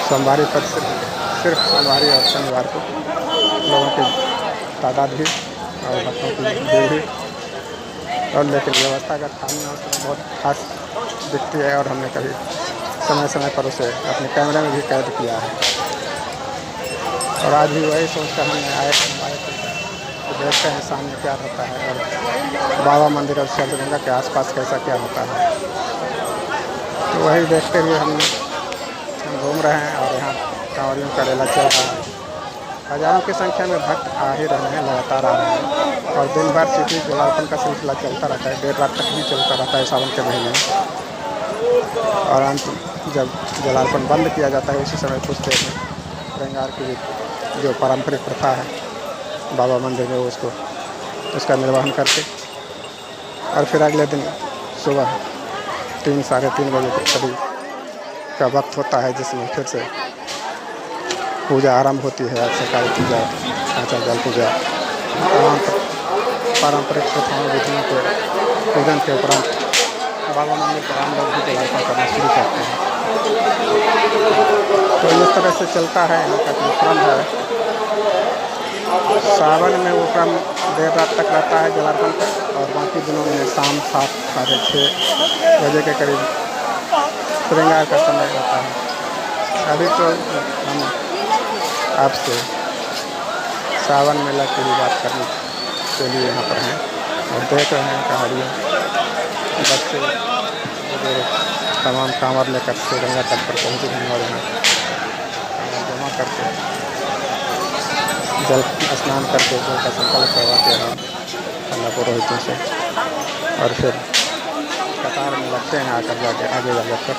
सोमवारी पर सिर्फ सोमवारी और शनिवार को लोगों की तादाद भी और भक्तों की भीड़ भी, और लेकिन व्यवस्था अगर सामने हो तो बहुत खास दिखती है, और हमने कभी समय समय पर उसे अपने कैमरे में भी कैद किया है। और आज भी वही सोचकर हमने आए तो देखते हैं सामने क्या होता है, और बाबा मंदिर और शैलगंगा के आसपास कैसा क्या होता है। तो वही देखते हुए हम घूम रहे हैं, और यहाँ कांवरियों का रेला चल रहा है। हज़ारों की संख्या में भक्त आ ही रहे हैं, लगातार आ रहे हैं, और दिन भर सिटी जलार्पण का सिलसिला चलता रहता है, देर रात तक भी चलता रहता है सावन के महीने में। और अंत जब जलार्पण बंद किया जाता है उसी समय कुछ देर में श्रृंगार की जो पारंपरिक प्रथा है बाबा मंदिर में उसका निर्वहन करके, और फिर अगले दिन सुबह 3 साढ़े 3 बजे के करीब का वक्त होता है जिसमें फिर से पूजा आरंभ होती है। सरकारी पूजा, आचार जल पूजा, तमाम पारंपरिक प्रथाओं विधियों के पूजन के उपरांत बाबा मंदिर पर आम लोग भी जलार्पण करना शुरू करते हैं। तो इस तरह से चलता है यहाँ का जो क्रम है। सावन में वो क्रम देर रात तक रहता है जलार्पण का, और बाकी दिनों में शाम 7 साढ़े 6 बजे के करीब श्रृंगार का समय रहता है। अभी तो हम आपसे सावन मेला की भी बात करने के लिए यहाँ पर हैं, और देख रहे हैं कहाड़ियों बच्चे वगैरह तमाम कांवर लेकर श्रीगंगा तट पर पहुँच गए, और यहाँ कांवर जमा करके जल स्नान करके जल का संकल्प करवाते हैं अन्ना पुरोहितों से, और फिर कतार में लगते हैं आकर जाके आगे जाकर।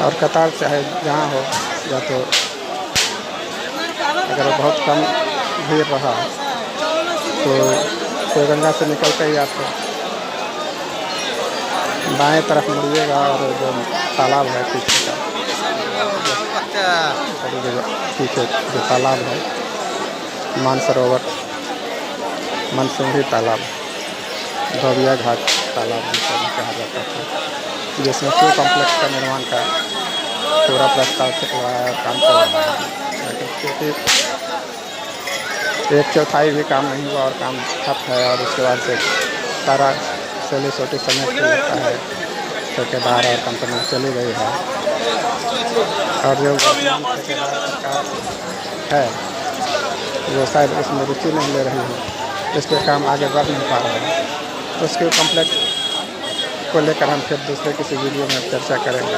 और कतार चाहे जहाँ हो, या तो अगर बहुत कम भीड़ रहा तो श्रीगंगा से निकलते ही आप दाएं तरफ मुड़िएगा, और जो तालाब है पीछे का पीछे जो तालाब है मानसरोवर मनसिंघी तालाब, धोबिया घाट तालाब जिसे कहा जाता था, जिसमें क्यू कॉम्प्लेक्स का निर्माण का पूरा प्रस्ताव से काम चल रहा है, लेकिन क्योंकि 1/4 भी काम नहीं हुआ और काम ठप है, और उसके बाद से सारा सेली सोटी समेत लगता है ठेकेदार और कंपनी चली गई है, और जो ठेकेदार सरकार है वो शायद उसमें रुचि नहीं ले रही है, इस पर काम आगे बढ़ नहीं पा रहा है। तो उसके कॉम्प्लेक्स को लेकर हम फिर दूसरे किसी वीडियो में चर्चा करेंगे,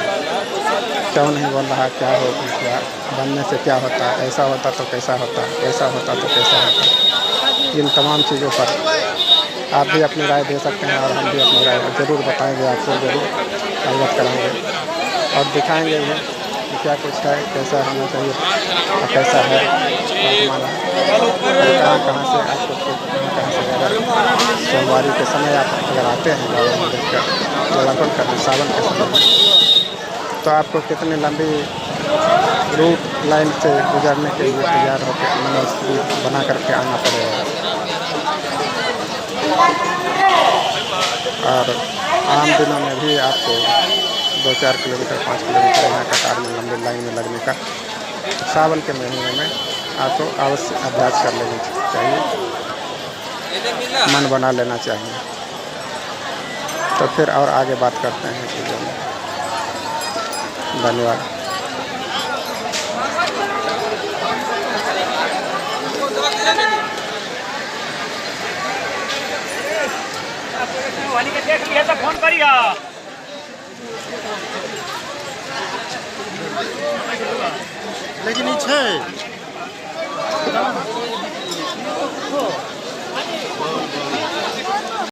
क्यों नहीं बन रहा, क्या हो, क्या बनने से क्या होता है, ऐसा होता तो कैसा होता, ऐसा होता तो कैसा होता। इन तमाम चीज़ों पर आप भी अपनी राय दे सकते हैं, और हम भी अपनी राय ज़रूर बताएंगे, आपको ज़रूर अवगत कराएंगे, और दिखाएंगे भी कि क्या कुछ है, कैसा होना चाहिए और कैसा है वर्तमान में, कहाँ से आपको कहाँ से अगर सोमवारी के समय आप अगर आते हैं बाबा मंदिर का जलार्पण करने सावन के समय, तो आपको कितनी लंबी रूट लाइन से गुजरने के लिए तैयार होकर मनोस्थिति बना करके आना पड़ेगा। और आम दिनों में भी आपको 2-4 किलोमीटर 5 किलोमीटर यहाँ कतार में लंबी लाइन में लगने का सावन के महीने में आपको अवश्य अभ्यास कर लेना चाहिए, मन बना लेना चाहिए। तो फिर और आगे बात करते हैं चीज़ों में। धन्यवाद। देख लिया तो फोन करिए। लेकिन ई छै